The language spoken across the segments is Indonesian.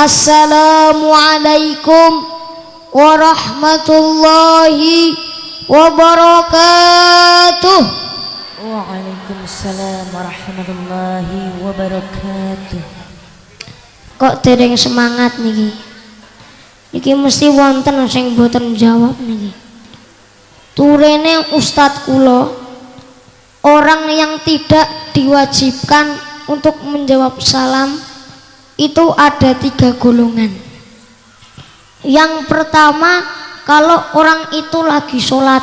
Assalamualaikum warahmatullahi wabarakatuh. Waalaikumsalam warahmatullahi wabarakatuh. Kok dereng semangat niki? Niki mesti wonten sing boten jawab niki. Turene Ustadz kula, orang yang tidak diwajibkan untuk menjawab salam itu ada 3 golongan. Yang pertama, kalau orang itu lagi sholat.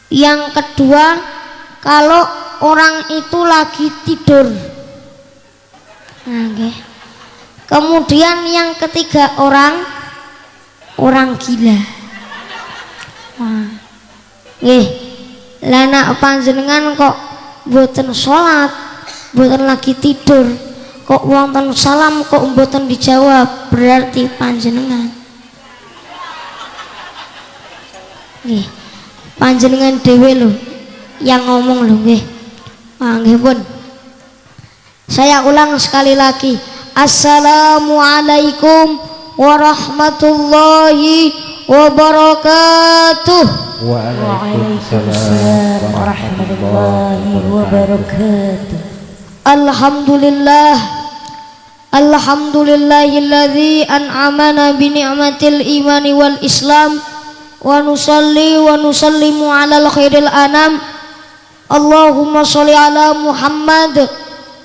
Yang kedua, kalau orang itu lagi tidur. Kemudian yang ketiga, orang gila. Lah nek panjenengan kok mboten sholat, mboten lagi tidur, kok wonten salam kok mboten dijawab, berarti panjenengan panjenengan dhewe lho yang ngomong lho nggih. Nggih pun. Saya ulang sekali lagi. Assalamualaikum warahmatullahi wabarakatuh. Waalaikumsalam warahmatullahi wabarakatuh. Alhamdulillahilladzi an'amana bi ni'matil imani wal islam wa nusalli wa nusallimu ala khairil anam. Allahumma sholli ala Muhammad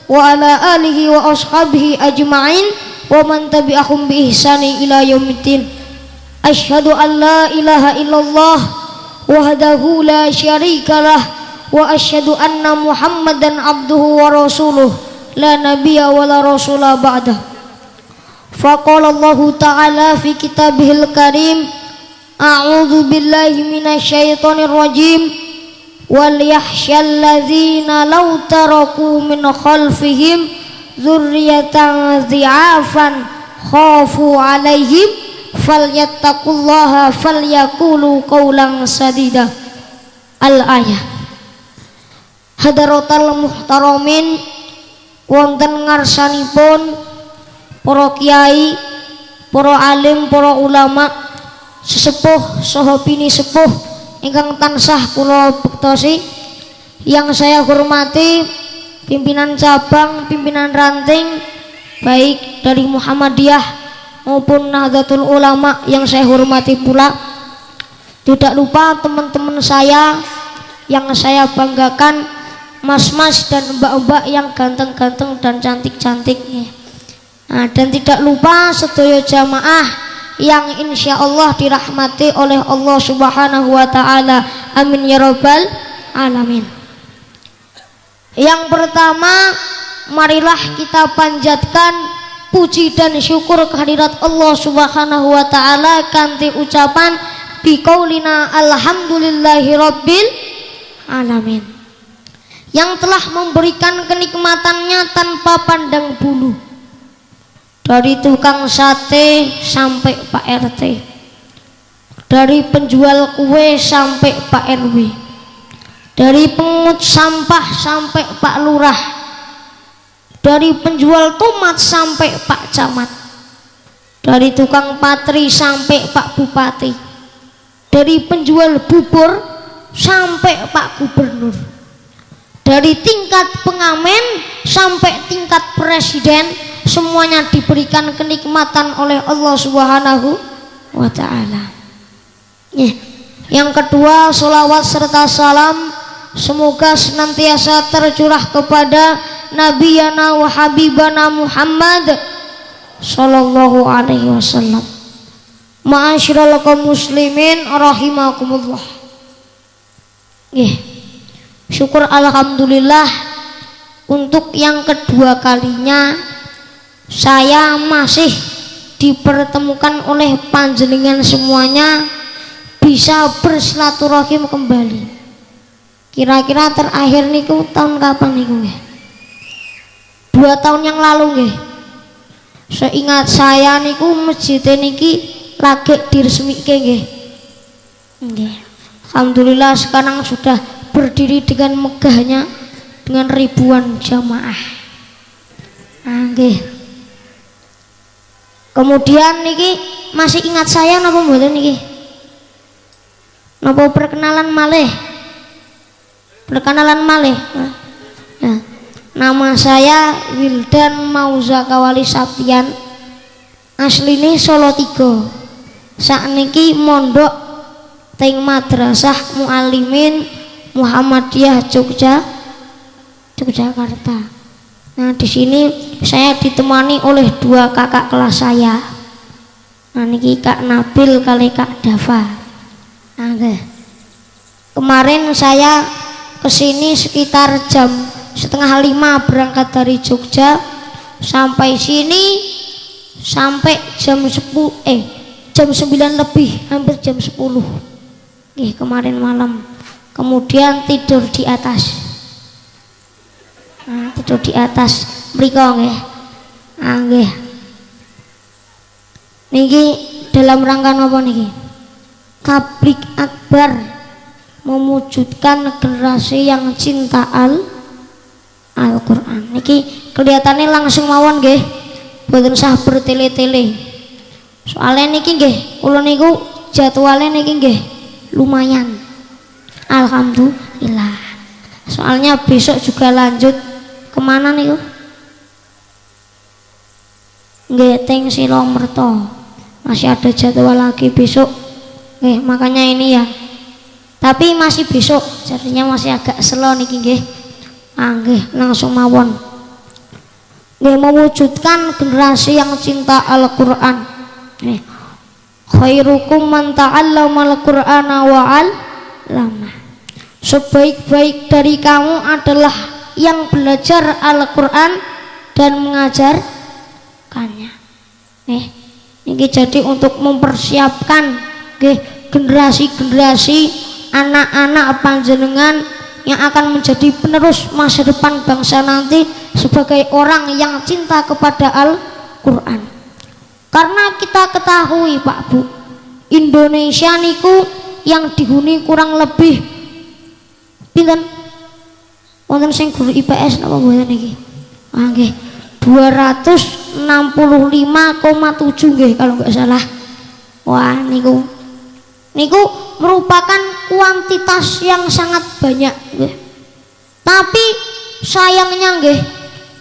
wa ala alihi wa ashabihi ajma'in wa man tabi'ahum bi ihsani ila yaumiddin. Asyhadu an la ilaha illallah wahdahu la syarikalah wa asyhadu anna Muhammadan abduhu wa rasuluh la nabiyya wa la rasula ba'dah. Faqala Allah ta'ala fi kitabihil karim, a'udzu billahi minasyaitonir rajim, wal yakhshal ladzina law taraku min khalfihim dzurriyyatan dhi'afan khafu 'alaihim falyattaqullaha falyaqulu qawlan sadida. Al-ayah. Hadaratal muhtaramin, wonten ngarsanipun para kiai, para alim, para ulama, sesepuh saha pini sepuh ingkang tansah kula bektosi, yang saya hormati pimpinan cabang, pimpinan ranting baik dari Muhammadiyah maupun Nahdlatul Ulama yang saya hormati pula. Tidak lupa teman-teman saya yang saya banggakan, mas-mas dan mbak-mbak yang ganteng-ganteng dan cantik-cantik. Dan tidak lupa sedaya jamaah yang insya Allah dirahmati oleh Allah Subhanahu wa ta'ala. Amin ya rabbal alamin. Yang pertama, marilah kita panjatkan puji dan syukur kehadirat Allah Subhanahu wa ta'ala kanthi ucapan biqaulina alhamdulillahi rabbil alamin, yang telah memberikan kenikmatannya tanpa pandang bulu. Dari tukang sate sampai Pak RT, dari penjual kue sampai Pak RW, dari pengut sampah sampai Pak Lurah, dari penjual tomat sampai Pak Camat, dari tukang patri sampai Pak Bupati, dari penjual bubur sampai Pak Gubernur, dari tingkat pengamen sampai tingkat presiden, semuanya diberikan kenikmatan oleh Allah Subhanahu wa ta'ala. Yang kedua, sholawat serta salam semoga senantiasa tercurah kepada Nabiyana wa Habibana Muhammad sallallahu alaihi wasallam. Ma'asyiral kaum muslimin rahimakumullah. Syukur alhamdulillah, untuk yang kedua kalinya saya masih dipertemukan oleh panjenengan semuanya bisa bersilaturahim kembali. Kira-kira terakhir niku tahun kapan niku nggih? 2 tahun yang lalu nggih. Seingat saya niku masjid niki lagi diresmike nggih. Nggih. Alhamdulillah sekarang sudah berdiri dengan megahnya dengan ribuan jamaah. Nggih. Kemudian niki masih ingat saya napa mboten niki? Napa perkenalan malih? Perkenalan malih. Nah, nama saya Wildan Mauzakawali Saptian. Asline Solo 3. Sakniki mondok teng Madrasah Muallimin Muhammadiyah Yogyakarta. Nah, di sini saya ditemani oleh 2 kakak kelas saya. Nah, niki Kak Nabil kali Kak Dava. Nah, kemarin saya kesini sekitar jam 4:30 berangkat dari Jogja, sampai sini sampai jam 9 lebih, hampir jam 10. Kemarin malam. Kemudian tidur di atas. Nah, tidur di atas mriko nggih. Nggih. Niki dalam rangka napa niki? Tablik akbar mewujudkan generasi yang cinta Al-Qur'an. Niki kelihatannya langsung mawon nggih. Boten sah bertele-tele. Soalnya niki nggih, kula niku jadwalnya niki nggih lumayan. Alhamdulillah. Soalnya besok juga lanjut kemana nih? Ngeteng Silomerto, masih ada jadwal lagi besok. Makanya ini ya. Tapi masih besok, jadinya masih agak slow niki nggih. Langsung mawon. Mewujudkan generasi yang cinta Al-Qur'an. Khairukum man ta'allamal Qur'ana wa 'allama. Sebaik-baik dari kamu adalah yang belajar Al-Qur'an dan mengajarkannya. Ini jadi untuk mempersiapkan generasi-generasi anak-anak panjenengan yang akan menjadi penerus masa depan bangsa nanti sebagai orang yang cinta kepada Al-Qur'an. Karena kita ketahui Pak Bu, Indonesia niku yang dihuni kurang lebih pinten? Wonten sing guru IPS napa mboten niki? Nggih. 265,7 nggih kalau nggak salah. Wah, niku merupakan kuantitas yang sangat banyak nggih. Tapi sayangnya nggih,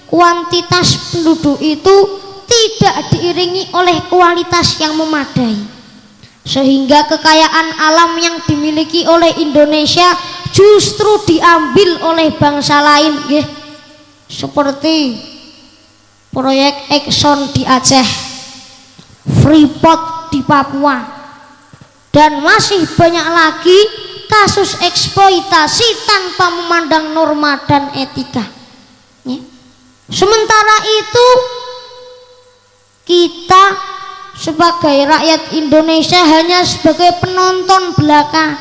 kuantitas penduduk itu tidak diiringi oleh kualitas yang memadai. Sehingga kekayaan alam yang dimiliki oleh Indonesia justru diambil oleh bangsa lain nggih. Seperti proyek Exxon di Aceh, Freeport di Papua, dan masih banyak lagi kasus eksploitasi tanpa memandang norma dan etika. Sementara itu kita sebagai rakyat Indonesia hanya sebagai penonton belaka,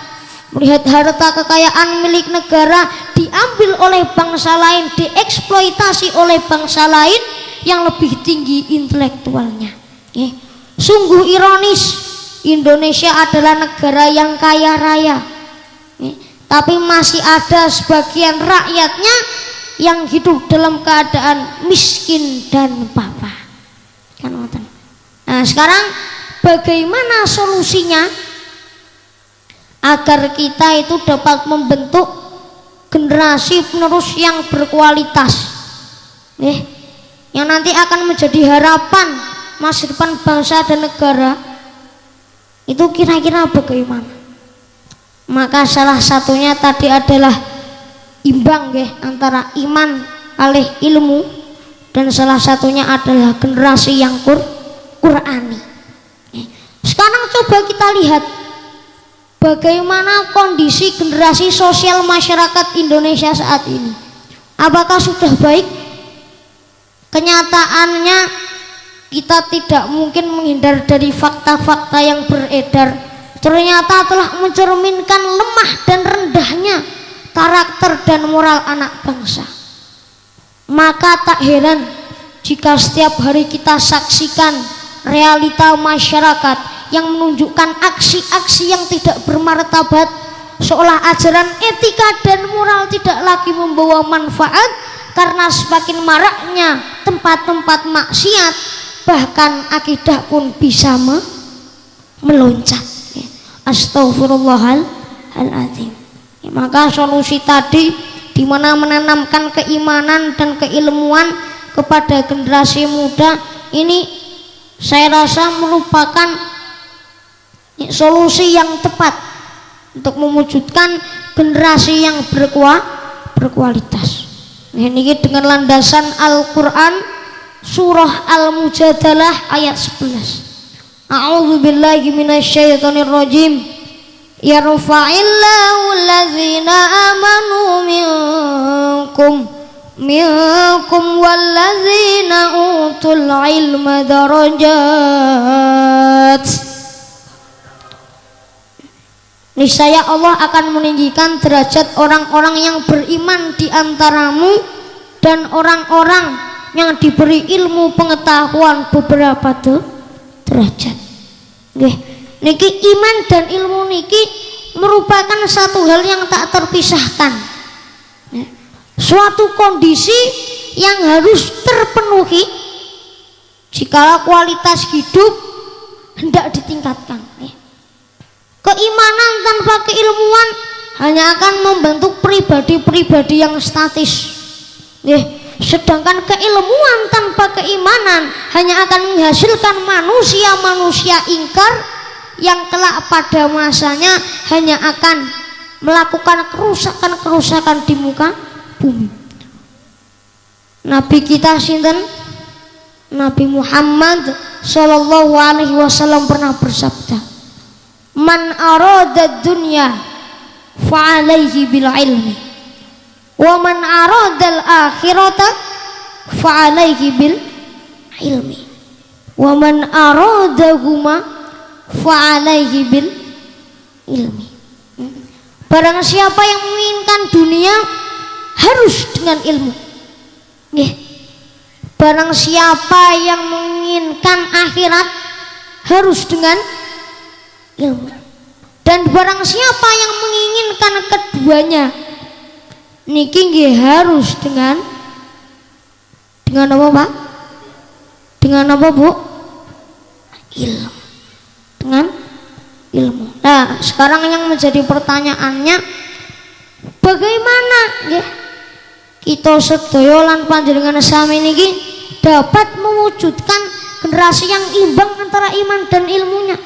melihat harta kekayaan milik negara diambil oleh bangsa lain, dieksploitasi oleh bangsa lain yang lebih tinggi intelektualnya. Sungguh ironis, Indonesia adalah negara yang kaya raya, tapi masih ada sebagian rakyatnya yang hidup dalam keadaan miskin dan papa. Nah, sekarang bagaimana solusinya agar kita itu dapat membentuk generasi penerus yang berkualitas, yang nanti akan menjadi harapan masa depan bangsa dan negara? Itu kira-kira bagaimana? Maka salah satunya tadi adalah imbang antara iman kalih ilmu, dan salah satunya adalah generasi yang Qur'ani. Sekarang coba kita lihat bagaimana kondisi generasi sosial masyarakat Indonesia saat ini. Apakah sudah baik? Kenyataannya kita tidak mungkin menghindar dari fakta-fakta yang beredar. Ternyata telah mencerminkan lemah dan rendahnya karakter dan moral anak bangsa. Maka tak heran jika setiap hari kita saksikan realita masyarakat yang menunjukkan aksi-aksi yang tidak bermartabat, seolah ajaran etika dan moral tidak lagi membawa manfaat karena semakin maraknya tempat-tempat maksiat, bahkan akidah pun bisa meloncat. Astaghfirullahaladzim. Maka solusi tadi di mana menanamkan keimanan dan keilmuan kepada generasi muda ini saya rasa merupakan solusi yang tepat untuk mewujudkan generasi yang berkualitas. Ini dengan landasan Al-Quran surah Al-Mujadalah ayat 11. A'udzubillahi minasyaitonirrajim. Yarfa'illahu allazina amanu minkum wallazina utul ilma darajat. Niscaya Allah akan meninggikan derajat orang-orang yang beriman di antaramu dan orang-orang yang diberi ilmu pengetahuan beberapa derajat. Nggih, niki iman dan ilmu niki merupakan satu hal yang tak terpisahkan. Suatu kondisi yang harus terpenuhi jika kualitas hidup hendak ditingkatkan. Keimanan tanpa keilmuan hanya akan membentuk pribadi-pribadi yang statis. Sedangkan keilmuan tanpa keimanan hanya akan menghasilkan manusia-manusia ingkar yang kelak pada masanya hanya akan melakukan kerusakan-kerusakan di muka bumi. Nabi kita sinten? Nabi Muhammad sallallahu alaihi wasallam pernah bersabda, "Man arada dunya fa alaihi bil ilmi wa man arada al akhirata fa alaihi bil ilmi wa man aradahuma fa alaihi bil ilmi." Barang siapa yang menginginkan dunia harus dengan ilmu. Barang siapa yang menginginkan akhirat harus dengan ilmu. Dan barang siapa yang menginginkan keduanya niki nggih harus dengan apa, Pak? Dengan apa, Bu? Ilmu. Dengan ilmu. Nah, sekarang yang menjadi pertanyaannya, bagaimana nggih kita sedaya lan panjenengan sami niki dapat mewujudkan generasi yang imbang antara iman dan ilmunya?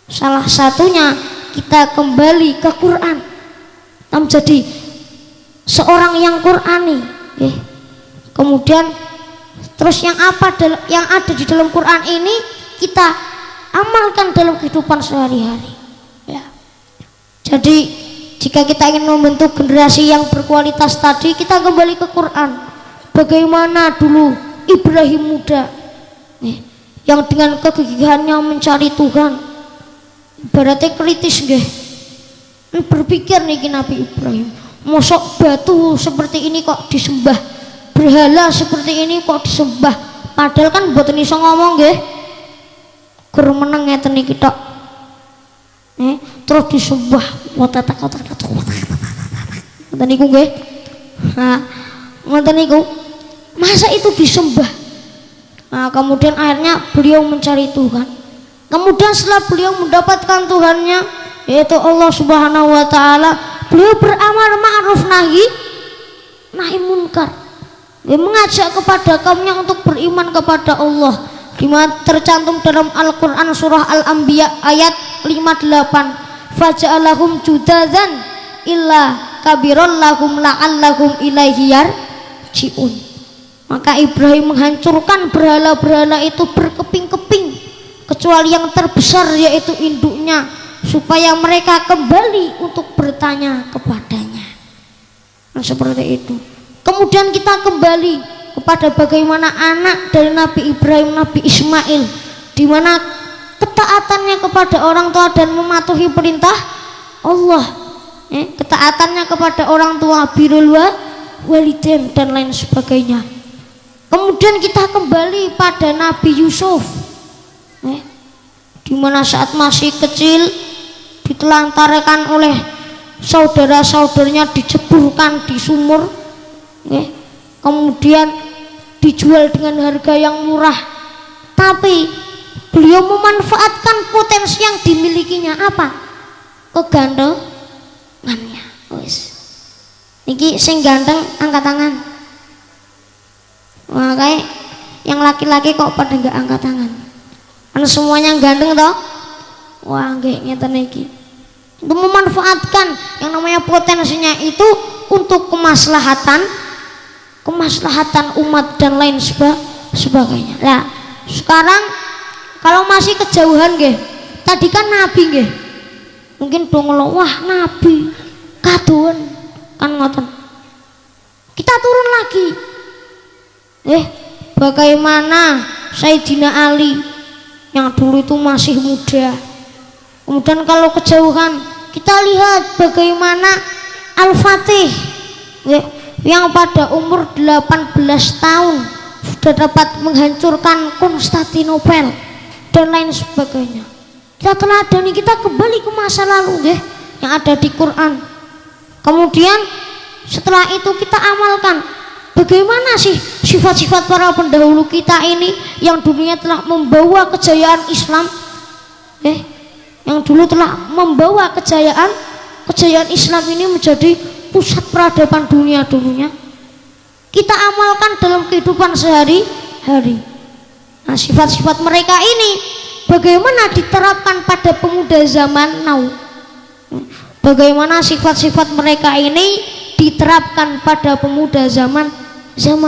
Salah satunya kita kembali ke Quran, kita menjadi seorang yang Qurani. Kemudian terus yang ada di dalam Quran ini kita amalkan dalam kehidupan sehari-hari. Jadi jika kita ingin membentuk generasi yang berkualitas tadi, kita kembali ke Quran. Bagaimana dulu Ibrahim muda yang dengan kegigihannya mencari Tuhan, ibaratnya kritis nggih. Berpikir nih Nabi Ibrahim, mosok batu seperti ini kok disembah, berhala seperti ini kok disembah, padahal kan mboten iso ngomong nggih. Gur meneng ngeten iki tok. Terus disembah ngoten niku nggih. Nah, ngoten niku. Masa itu disembah? Nah, kemudian akhirnya beliau mencari Tuhan. Kemudian setelah beliau mendapatkan Tuhannya, yaitu Allah Subhanahu wa taala, beliau beramar ma'ruf nahi munkar. Dia mengajak kepada kaumnya untuk beriman kepada Allah. Dimana tercantum dalam Al-Quran surah Al-Anbiya ayat 58, faja'alahum judadzan illa kabiran lahum la'allahum ilaihi yarji'un. Maka Ibrahim menghancurkan berhala-berhala itu berkeping-keping kecuali yang terbesar yaitu induknya, supaya mereka kembali untuk bertanya kepadanya. Nah, seperti itu. Kemudian kita kembali kepada bagaimana anak dari Nabi Ibrahim, Nabi Ismail, di mana ketaatannya kepada orang tua dan mematuhi perintah Allah, ketaatannya kepada orang tua, birrul walidain dan lain sebagainya. Kemudian kita kembali pada Nabi Yusuf, di mana saat masih kecil ditelantarkan oleh saudara-saudaranya, diceburkan di sumur, kemudian dijual dengan harga yang murah tapi beliau memanfaatkan potensi yang dimilikinya. Apa? Kegantengannya. Wis. Niki sing ganteng angkat tangan. Wah, kayak yang laki-laki kok pada nggak angkat tangan? Kan semuanya ganteng toh? Wah, nggih ngeten iki. Itu memanfaatkan yang namanya potensinya itu untuk kemaslahatan umat dan lain sebagainya. Nah, sekarang kalau masih kejauhan nggih. Tadi kan nabi nggih. Mungkin dong wah nabi kaduan kan ngoten. Kita turun lagi. Bagaimana Sayyidina Ali yang dulu itu masih muda. Kemudian kalau kejauhan kita lihat bagaimana Al-Fatih yang pada umur 18 tahun sudah dapat menghancurkan Konstantinopel dan lain sebagainya. Kita teladani, kita kembali ke masa lalu yang ada di Quran. Kemudian setelah itu kita amalkan bagaimana sih sifat-sifat para pendahulu kita ini yang dulunya telah membawa kejayaan Islam, yang dulu telah membawa kejayaan Islam ini menjadi pusat peradaban dunia dulunya. Kita amalkan dalam kehidupan sehari-hari. Nah, sifat-sifat mereka ini bagaimana diterapkan pada pemuda zaman now? Bagaimana sifat-sifat mereka ini diterapkan pada pemuda zaman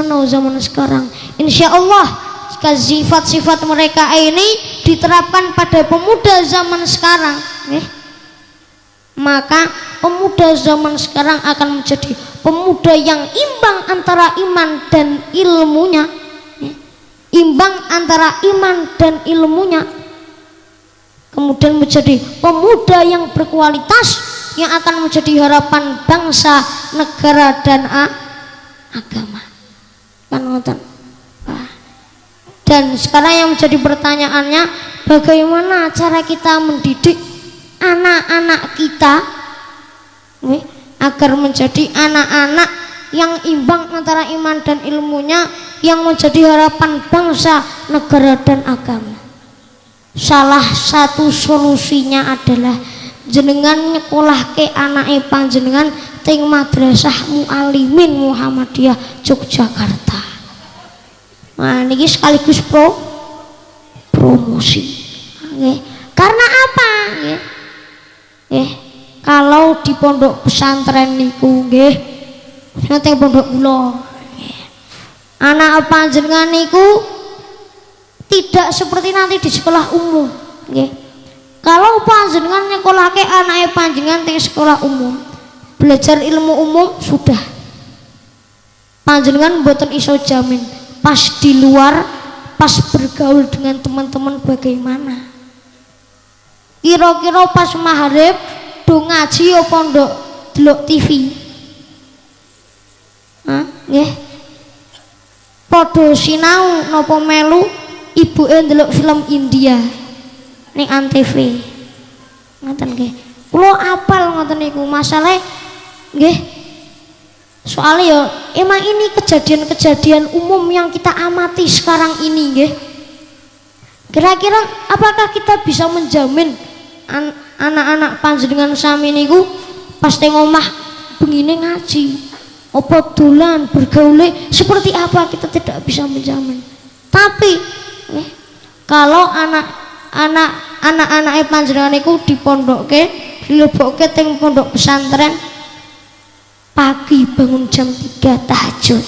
now, zaman sekarang? Insya Allah jika sifat-sifat mereka ini diterapkan pada pemuda zaman sekarang, maka pemuda zaman sekarang akan menjadi pemuda yang imbang antara iman dan ilmunya, kemudian menjadi pemuda yang berkualitas yang akan menjadi harapan bangsa, negara dan agama. Dan sekarang yang menjadi pertanyaannya, bagaimana cara kita mendidik anak-anak kita agar menjadi anak-anak yang imbang antara iman dan ilmunya, yang menjadi harapan bangsa, negara dan agama. Salah satu solusinya adalah jenengan nyekolahke anake panjenengan teng Madrasah Muallimin Muhammadiyah Yogyakarta. Nah, niki sekaligus promosi. Karena apa? Kalau di pondok pesantren niku nggih, teng pondok kula, anak panjenengan niku tidak seperti nanti di sekolah umum, Kalau panjenengan nyekolahke anake panjenengan teng sekolah umum, belajar ilmu umum sudah, panjenengan mboten iso jamin pas di luar, pas bergaul dengan teman-teman bagaimana. Kira-kira pas maghrib do ngaji apa ndok delok TV? Padha sinau napa melu ibuke ndelok film India ning Antv. Ngoten nggih. Kula apal ngoten niku, masalahe nggih. Soalnya ya emang ini kejadian-kejadian umum yang kita amati sekarang ini nggih. Kira-kira apakah kita bisa menjamin anak-anak panjenengan sami niku pas teng omah bengine ngaji, apa dolan bergaule seperti apa, kita tidak bisa menjamin. Tapi kalau anak-anak panjenengan niku dipondokke, dilebokke teng pondok pesantren, pagi bangun jam 3 tahajud,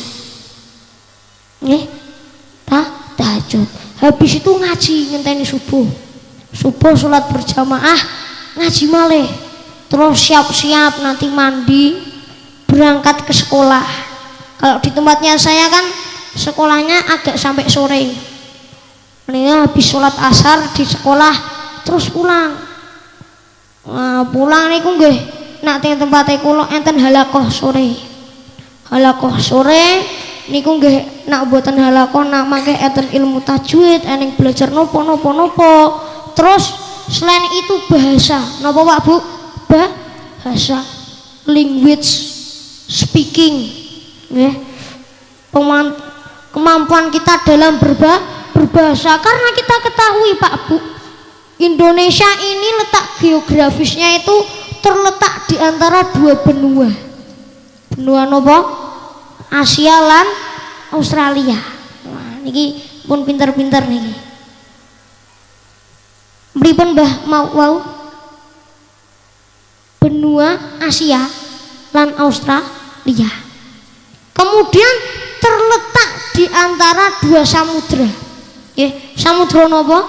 tahajud, habis itu ngaji ngenteni subuh sholat berjamaah, ngaji malih, terus siap-siap nanti mandi berangkat ke sekolah. Kalau di tempatnya saya kan sekolahnya agak sampai sore, habis sholat asar di sekolah terus pulang. Pulang niku nggih nak teng tempate kula enten halakoh sore niku nggih, nak mboten halakoh nak mangke enten ilmu tajwid, ening belajar nopo. Terus selain itu bahasa napa Pak Bu? Bahasa, language, speaking, kemampuan kita dalam bahasa karena kita ketahui Pak Bu, Indonesia ini letak geografisnya itu terletak di antara dua benua. Benua nopo? Asia lan Australia. Wah, niki pun pinter-pinter niki. Pripun Mbah mau benua Asia lan Australia. Kemudian terletak di antara dua samudra. Samudra napa?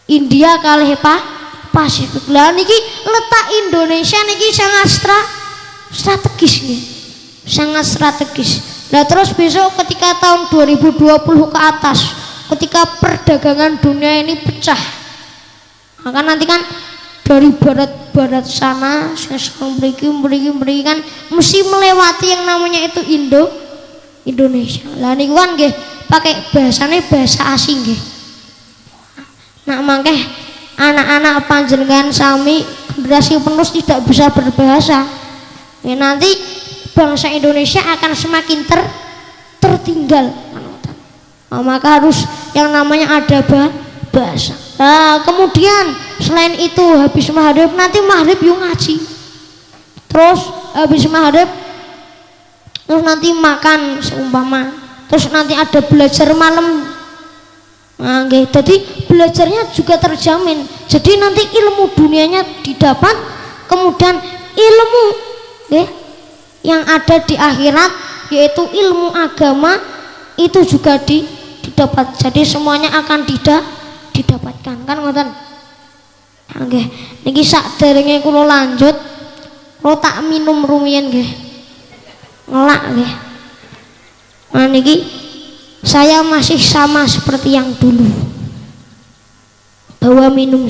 India kalih Pasifik. Lah niki letak Indonesia niki sangat strategis nih. Sangat strategis. Nah terus besok ketika tahun 2020 ke atas, ketika perdagangan dunia ini pecah, maka nanti kan dari barat sana memiliki kan mesti melewati yang namanya itu Indonesia. Lah niku kan nggih pakai bahasane bahasa asing nggih. Nah mangke anak-anak panjenengan sami generasi penerus tidak bisa berbahasa. Ya nanti bangsa Indonesia akan semakin tertinggal. Nah, maka harus yang namanya ada bahasa. Nah, kemudian selain itu habis maghrib nanti maghrib yuk ngaji. Terus habis maghrib terus nanti makan seumpama. Terus nanti ada belajar malam. Nah, jadi belajarnya juga terjamin. Jadi nanti ilmu dunianya didapat, kemudian ilmu yang ada di akhirat yaitu ilmu agama itu juga didapat. Jadi semuanya akan didapatkan kan ngoten. Nggih, niki sakderenge kula lanjut, kula tak minum rumiyin nggih. Ngelak nggih. Nah niki saya masih sama seperti yang dulu. Bawa minum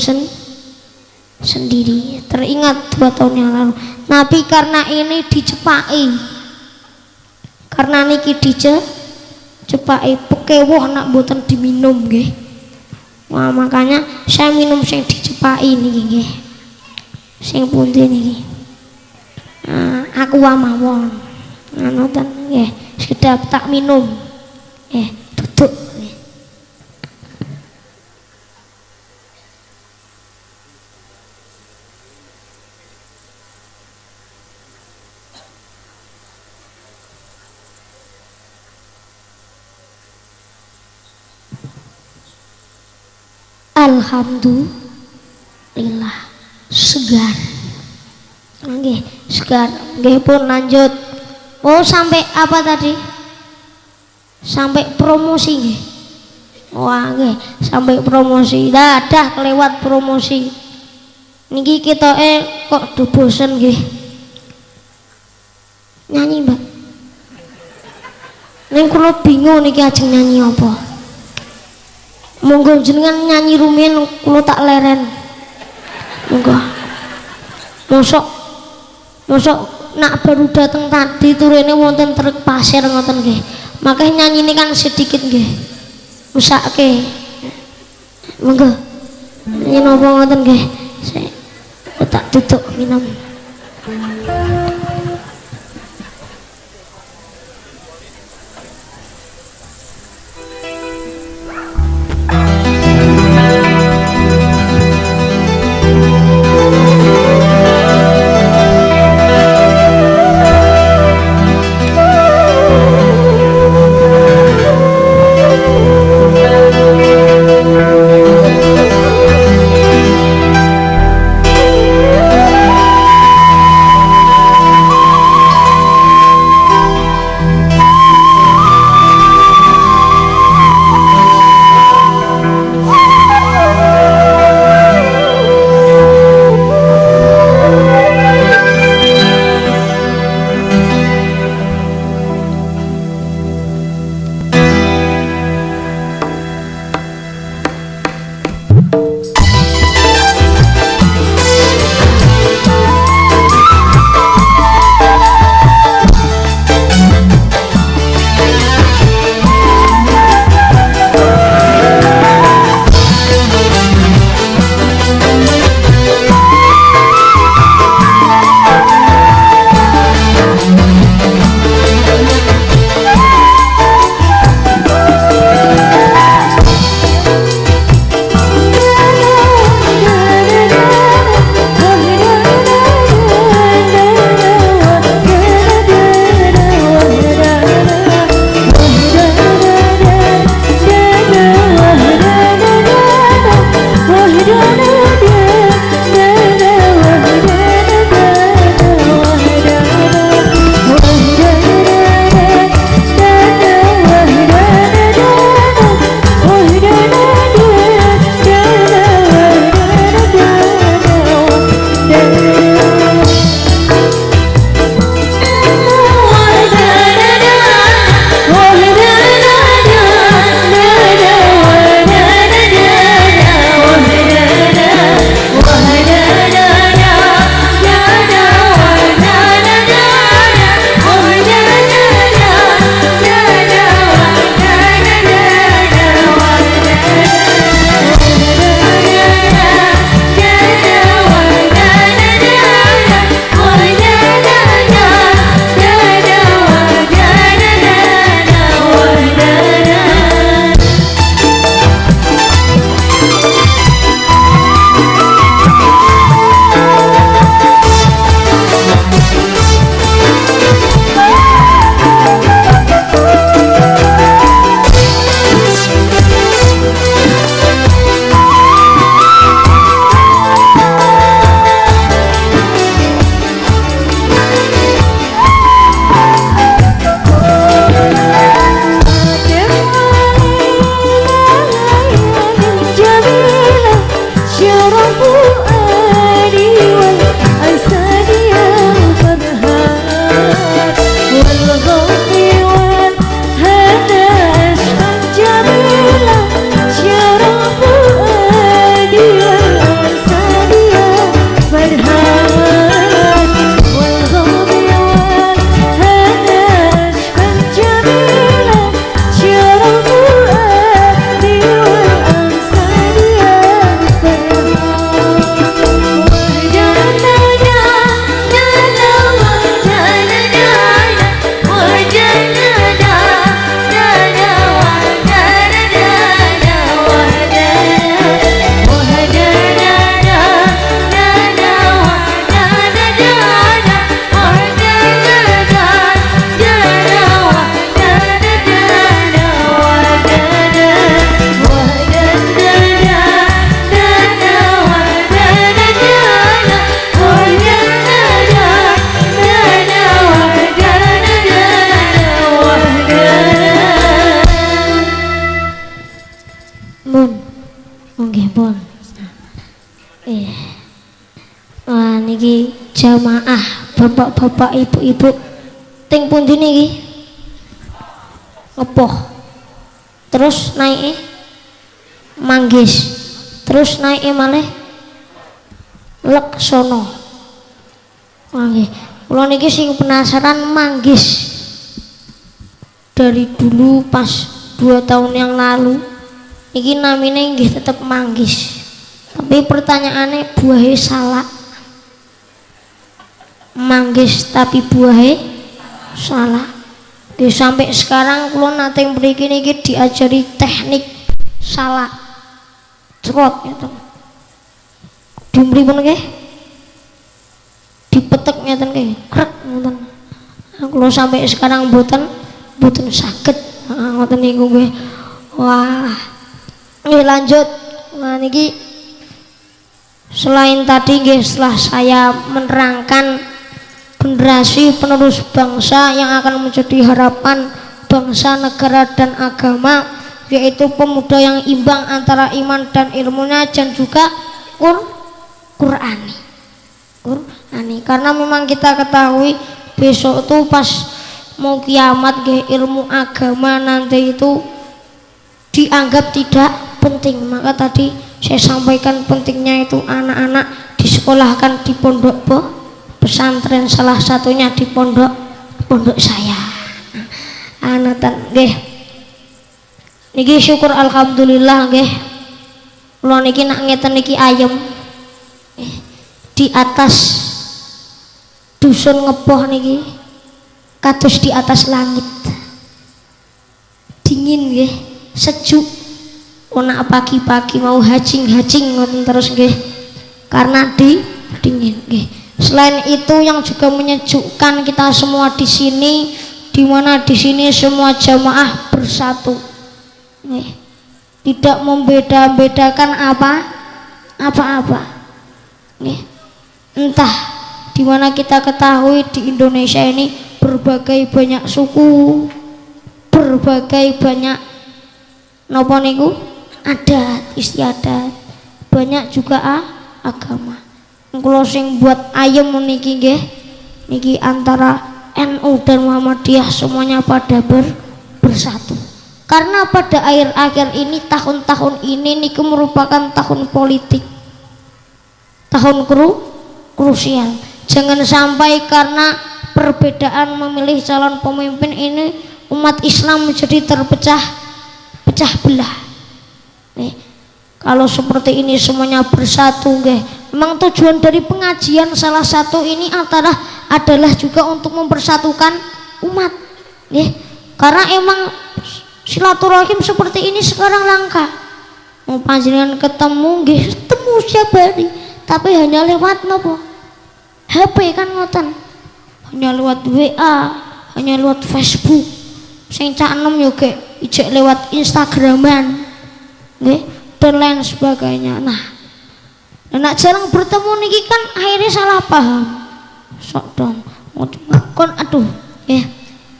sendiri. Teringat 2 tahun yang lalu. Tapi karena ini dicepaki. Karena niki dicepaki pekewoh nak mboten diminum nggih. Wah makanya saya minum sing dicepaki niki nggih. Sing pundi niki? Aku mawon. Ngoten nggih. Sedap tak minum. Duduk. Alhamdulillah segar. Nggih, segar. Nggih pun lanjut. Oh, sampai apa tadi? Sampai promosi nggih. Wah, nggih, sampai promosi. Dah kelewat promosi. Niki kita kok do bosen nggih. Nyanyi, Mbak. Ning kula bingung niki ajeng nyanyi apa. Monggo jenengan nyanyi rumiyin kula tak leren. Monggo. Mosok nak baru dateng tadi turune wonten truk pasir ngoten nggih. Makanya nyanyi ini kan sedikit nggih. Usake. Monggo. Nyanyi napa ngoten nggih. Saya tak tutuk minum. فؤادي والأسد يا فرحان والغضب والهنا عشقا جميلا شرى فؤادي والأسد يا فرحان والغضب والهنا عشقا جميلا شرى فؤادي والأسد يا Bun, nggih pun. Wah niki jamaah bapak-bapak ibu-ibu ting pundi niki? Ngepoh. Terus naik manggis. Terus naik malih leksono. Wah nggih. Kula niki sing penasaran manggis. Dari dulu pas 2 tahun yang lalu iki namine nggih tetep manggis. Tapi pertanyaannya buahnya salah. Manggis tapi buahnya salah. Nggih sampai sekarang kula nate mriki niki diajari teknik salah. Cerot ngeten. Dimripun nggih? Dipetek ngeten nggih. Krek ngoten. Kula sampai sekarang mboten saged. Ngoten niku nggih. Wah. Nggih lanjut. Nah niki selain tadi nggih setelah saya menerangkan generasi penerus bangsa yang akan menjadi harapan bangsa, negara dan agama, yaitu pemuda yang imbang antara iman dan ilmunya dan juga Qur'ani. Karena memang kita ketahui besok tuh pas mau kiamat nggih ilmu agama nanti itu dianggap tidak penting. Maka tadi saya sampaikan pentingnya itu anak-anak disekolahkan di pondok pesantren, salah satunya di pondok saya. Anak nggih. Niki syukur alhamdulillah nggih. Kula niki nak ngeten niki ayem. Di atas dusun Ngepoh niki kados di atas langit. Dingin nggih, sejuk. Ona pagi-pagi mau hajing-hajing ngoten terus nggih. Karena dingin nggih. Selain itu yang juga menyejukkan kita semua di sini, di mana di sini semua jamaah bersatu. Nih, tidak membeda-bedakan apa-apa. Nih, entah di mana kita ketahui di Indonesia ini berbagai banyak suku, berbagai banyak napa niku adat istiadat, banyak juga agama. Kula sing buat ayem niki nggih niki antara NU dan Muhammadiyah semuanya pada bersatu. Karena pada akhir-akhir ini tahun-tahun ini niki merupakan tahun politik, tahun krusial. Jangan sampai karena perbedaan memilih calon pemimpin ini umat Islam menjadi pecah belah. Nih, kalau seperti ini semuanya bersatu nggih. Memang tujuan dari pengajian salah satu ini adalah juga untuk mempersatukan umat. Nggih. Karena emang silaturahim seperti ini sekarang langka. Mau panjenengan ketemu siap hari, tapi hanya lewat nopo? HP kan ngoten. Hanya lewat WA, hanya lewat Facebook. Sing cak enom yo ge ijek lewat Instagraman. Nggih, dan lain sebagainya. Nah, nak jarang bertemu niki kan akhirnya salah paham. Sok dong. Aduh, ya.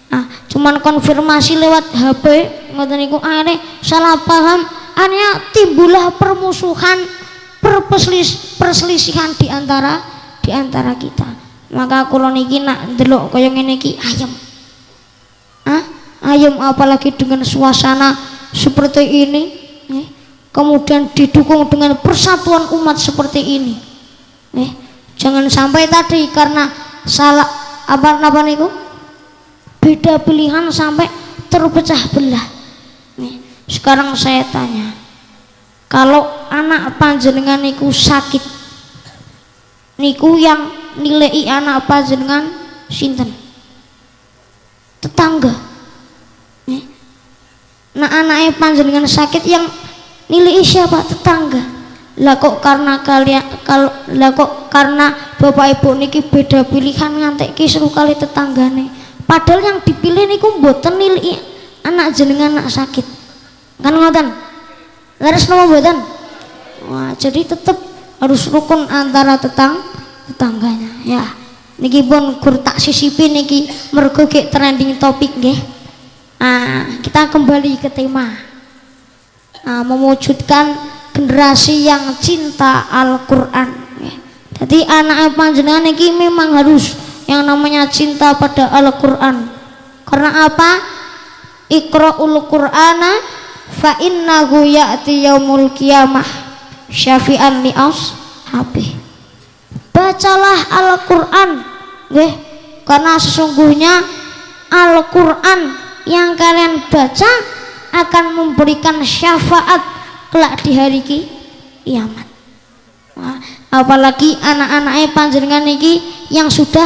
Nah, cuman konfirmasi lewat HP ngoten niku akhirnya salah paham, akhirnya timbullah permusuhan, perselisihan di antara kita. Maka kula niki nak ndelok kaya ngene iki ayem. Ayem apalagi dengan suasana seperti ini, kemudian didukung dengan persatuan umat seperti ini. Jangan sampai tadi karena salah apa niku beda pilihan sampai terpecah belah. Sekarang saya tanya, kalau anak panjenengan niku sakit, niku yang nilai anak panjenengan sinten? Tetangga. Nah anaknya panjenengan sakit yang nilai siapa? Tetangga. Lah kok karena karena bapak ibu niki beda pilihan ngantek kisru kali tetanggane. Padahal yang dipilih niku mboten nilai anak jenengan anak sakit. Kan ngoten? Leres napa mboten? Wah, jadi tetap harus rukun antara tetangganya. Ya. Niki pun gur tak sisipi niki mergo gek trending topik nggih. Kita kembali ke tema. Mewujudkan generasi yang cinta Al-Qur'an. Jadi anak panjenengan niki memang harus yang namanya cinta pada Al-Qur'an. Karena apa? Iqra'ul Qur'ana fa innahu ya'ti yaumul qiyamah syafi'an li ashabi. Bacalah Al-Qur'an, nggih, karena sesungguhnya Al-Qur'an yang kalian baca akan memberikan syafaat kelak di hari kiamat. Apalagi anak-anaknya panjenengan niki yang sudah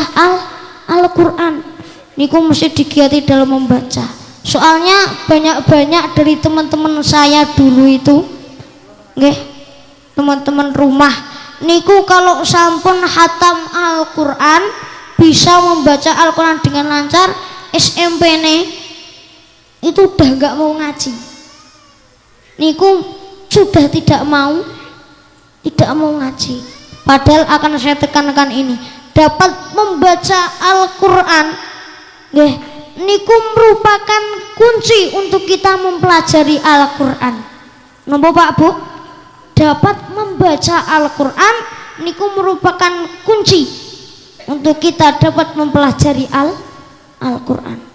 Al-Qur'an niku mesti digiati dalam membaca. Soalnya banyak dari teman-teman saya dulu itu nggih, teman-teman rumah niku kalau sampun hatam Al-Qur'an, bisa membaca Al-Qur'an dengan lancar, SMP nih itu udah nggak mau ngaji, niku sudah tidak mau ngaji. Padahal akan saya tekankan ini, dapat membaca Al-Qur'an nggih niku merupakan kunci untuk kita mempelajari Al-Qur'an. Napa Pak Bu? Dapat membaca Al-Qur'an niku merupakan kunci untuk kita dapat mempelajari Al-Qur'an.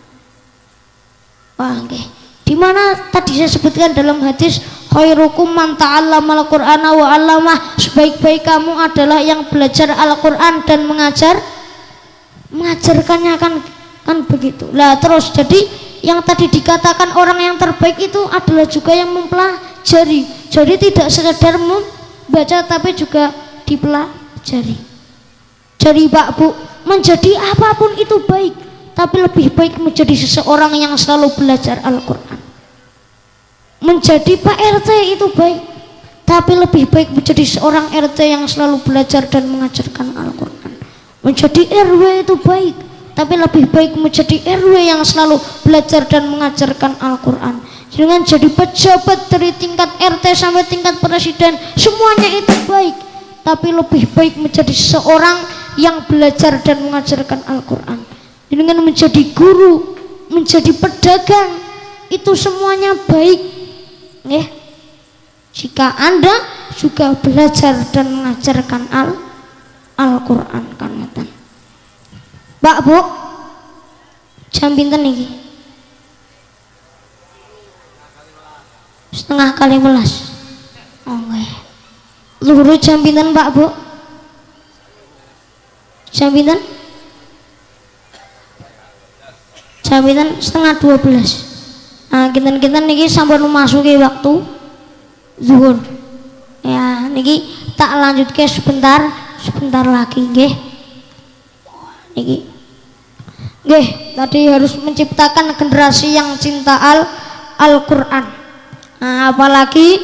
Wah, nggih. Di mana tadi saya sebutkan dalam hadis khairukum man ta'allamal Qur'ana wa 'allamah, sebaik-baik kamu adalah yang belajar Al-Qur'an dan mengajarkannya kan begitu. Lah terus jadi yang tadi dikatakan orang yang terbaik itu adalah juga yang mempelajari. Jadi tidak sekedar membaca tapi juga dipelajari. Jadi Pak Bu, menjadi apapun itu baik, tapi lebih baik menjadi seseorang yang selalu belajar Al-Qur'an. Menjadi Pak RT itu baik, tapi lebih baik menjadi seorang RT yang selalu belajar dan mengajarkan Al-Qur'an. Menjadi RW itu baik, tapi lebih baik menjadi RW yang selalu belajar dan mengajarkan Al-Qur'an. Dengan jadi pejabat dari tingkat RT sampai tingkat presiden, semuanya itu baik, tapi lebih baik menjadi seorang yang belajar dan mengajarkan Al-Qur'an. Dengan menjadi guru, menjadi pedagang, itu semuanya baik, nggih. Jika Anda juga belajar dan mengajarkan Al-Qur'an kan ngoten. Pak Bu, jam pinten niki? 11:30. Oh nggih. Luhur jam pinten Pak Bu? Jam pinten? Jam pinten? 11:30. Nah, kinten-kinten niki sampun memasuki waktu zuhur. Ya, niki tak lanjutke sebentar lagi nggih. Niki nggih, tadi harus menciptakan generasi yang cinta Al-Qur'an. Nah, apalagi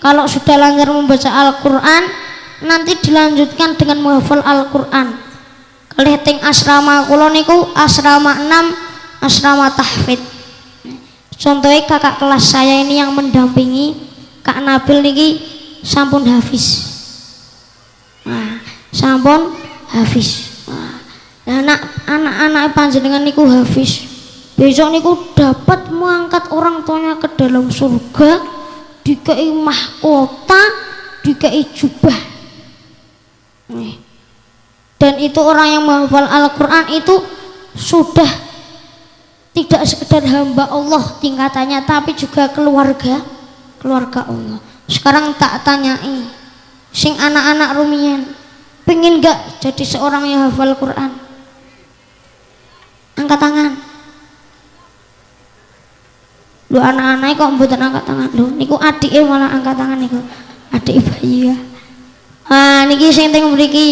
kalau sudah lancar membaca Al-Qur'an, nanti dilanjutkan dengan menghafal Al-Qur'an. Kalih teng asrama kula niku asrama 6, asrama tahfidz. Contohnya kakak kelas saya ini yang mendampingi Kak Nabil niki sampun hafiz. Nah, sampun hafiz. Anak-anak panjenengan niku hafiz, besok niku dapat mengangkat orang tuanya ke dalam surga, dikei mahkota, dikei jubah. Dan itu orang yang menghafal Al-Quran itu sudah tidak sekedar hamba Allah tingkatannya, tapi juga keluarga Allah. Sekarang tak tanyai sing anak-anak rumian, pengen gak jadi seorang yang hafal Quran? Angkat tangan. Lu anak-anak kok mboten angkat tangan? Lu niku adike malah angkat tangan niku. Adik bayi ya. Niki sing teng mriki.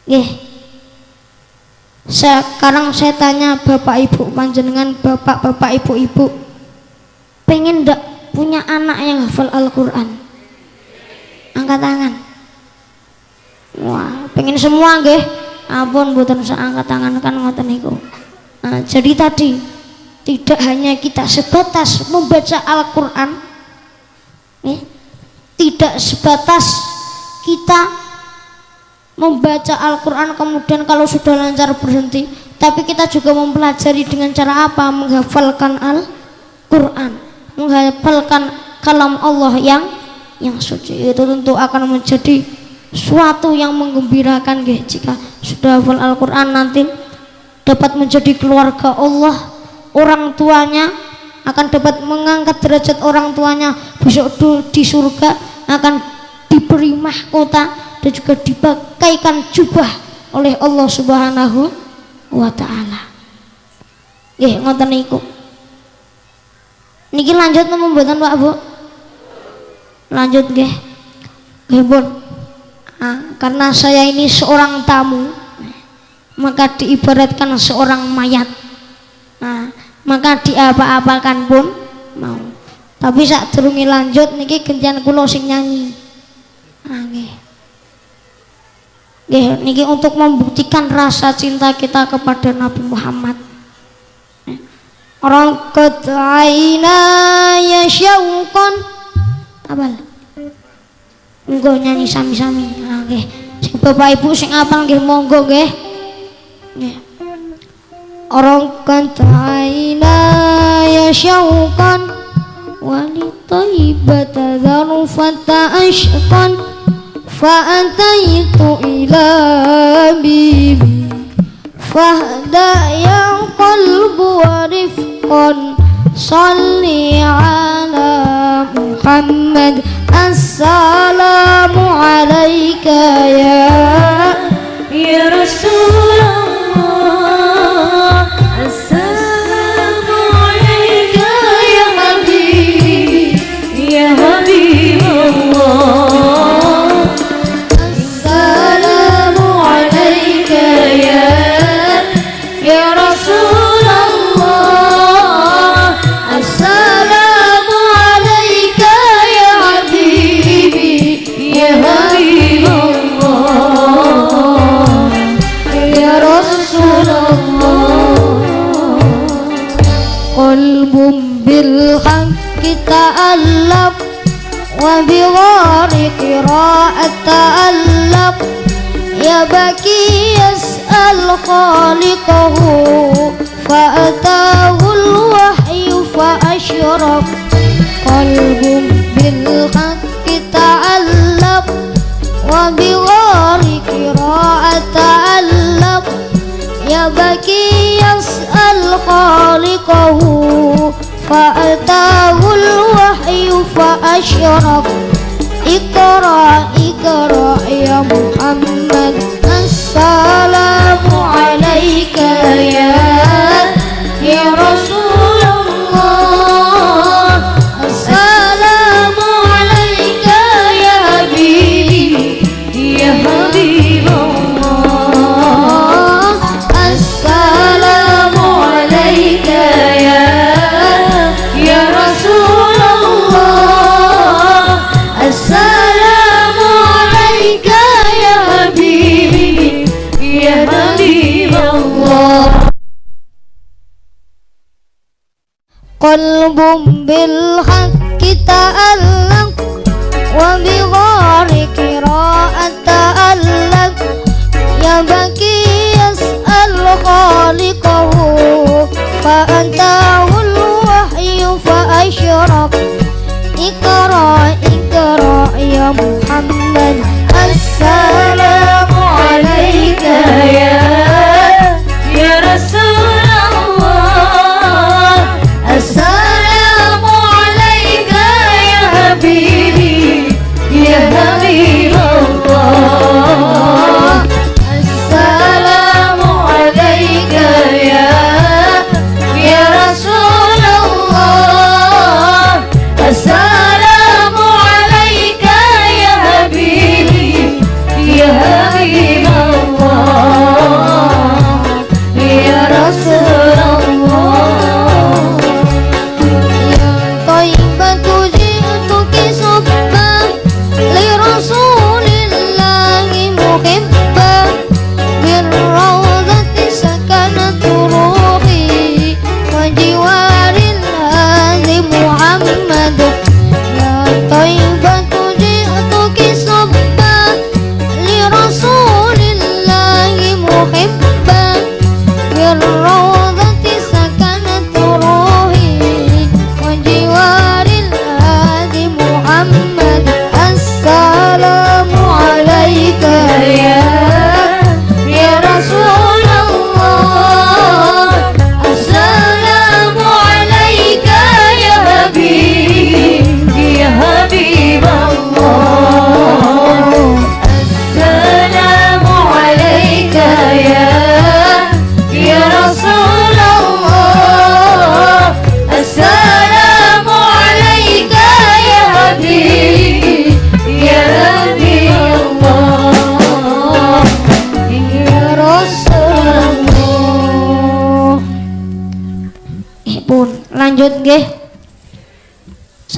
Nggih. Sekarang saya tanya Bapak Ibu panjenengan, Bapak Ibu, pengen ndak punya anak yang hafal Al-Quran? Angkat tangan. Wah, pengen semua nggih. Ampun mboten usah angkat tangan kan ngoten niku. Jadi tadi tidak hanya kita sebatas membaca Al-Quran, tidak sebatas kita membaca Al-Quran kemudian kalau sudah lancar berhenti, tapi kita juga mempelajari dengan cara apa? Menghafalkan Al-Quran, menghafalkan kalam Allah yang suci. Itu tentu akan menjadi suatu yang menggembirakan jika sudah hafal Al-Quran, nanti dapat menjadi keluarga Allah, orang tuanya akan dapat mengangkat derajat orang tuanya, besok di surga akan diberi mahkota dan juga dipakaikan jubah oleh Allah Subhanahu wa Ta'ala. Nggih ngoten niku. Niki lanjut napa mboten Pak Bu? Lanjut nggih. Nggih pun. Karena saya ini seorang tamu, maka diibaratkan seorang mayat. Maka diapa-apakan pun mau. Tapi sak durunge lanjut niki gentian kula sing nyanyi. Nggih. Nggih niki untuk membuktikan rasa cinta kita kepada Nabi Muhammad. Orang ketaina ya syauqan abal. Monggo nyanyi sami-sami. Nggih. Sing Bapak Ibu sing apal nggih monggo nggih. Nggih. Orang kataina ya syauqan wali taibata dharufata ashqan fa'ataitu ila bibi fahda ya qalbu wa rifqan salli ala Muhammad assalamu alaika ya Rasulullah. بالحق تألق وبغار قراءة تألق يبكي يسأل خالقه فأتاه الوحي فأشرق قلب بالحق تألق وبغار قراءة تألق يبكي يسأل خالقه فأتاه الوحي فأشرق اقرأ اقرأ يا محمد السلام عليك يا رسول الله السلام عليك يا حبيبي يا حبيب الله السلام عليك يا رسول الله السلام عليك يا حبيبي يا حبيب الله. قلب بالحق تألق وبغار قراءة تألق يبكي يسأل خالقه فأتاه الوحي فأشرق اقرأ اقرأ يا محمد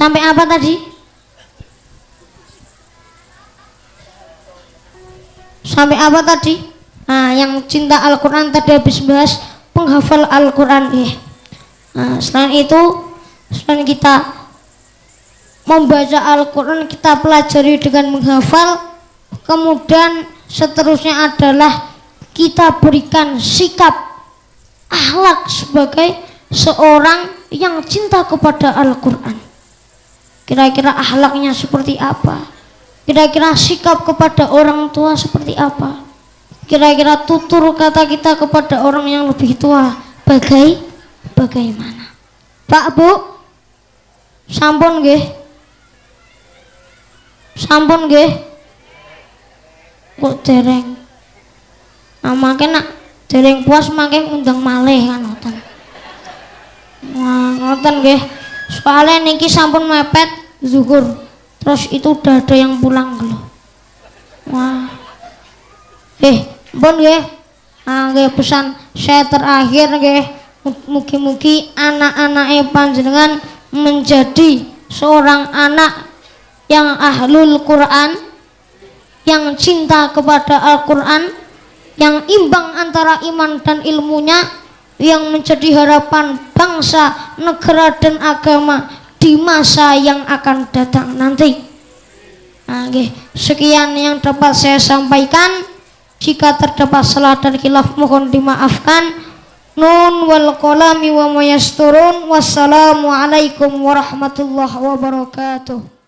Sampai apa tadi? Sampai apa tadi? Nah, yang cinta Al-Quran tadi habis bahas penghafal Al-Quran ya. Nah, selain itu, selain kita membaca Al-Quran, kita pelajari dengan menghafal, kemudian seterusnya adalah kita berikan sikap akhlak sebagai seorang yang cinta kepada Al-Quran. Kira-kira akhlaknya seperti apa? Kira-kira sikap kepada orang tua seperti apa? Kira-kira tutur kata kita kepada orang yang lebih tua bagaimana? Pak, Bu, sampun nggih? Sampun nggih? Kok dereng? Nah, makin nak dereng puas makin undang malih kan ngoten. Wah, ngoten nggih. Soalnya niki sampun mepet zuhur. Terus itu udah ada yang pulang lho. Wah. Mpun nggih. Nggih pesan saya terakhir nggih. Mugi-mugi anak-anake panjenengan menjadi seorang anak yang ahlul Quran, yang cinta kepada Al-Quran, yang imbang antara iman dan ilmunya, yang menjadi harapan bangsa, negara dan agama di masa yang akan datang nanti. Sekian yang dapat saya sampaikan. Jika terdapat salah dan khilaf mohon dimaafkan. Nun wal qalami wa mayasturun. Wassalamualaikum warahmatullahi wabarakatuh.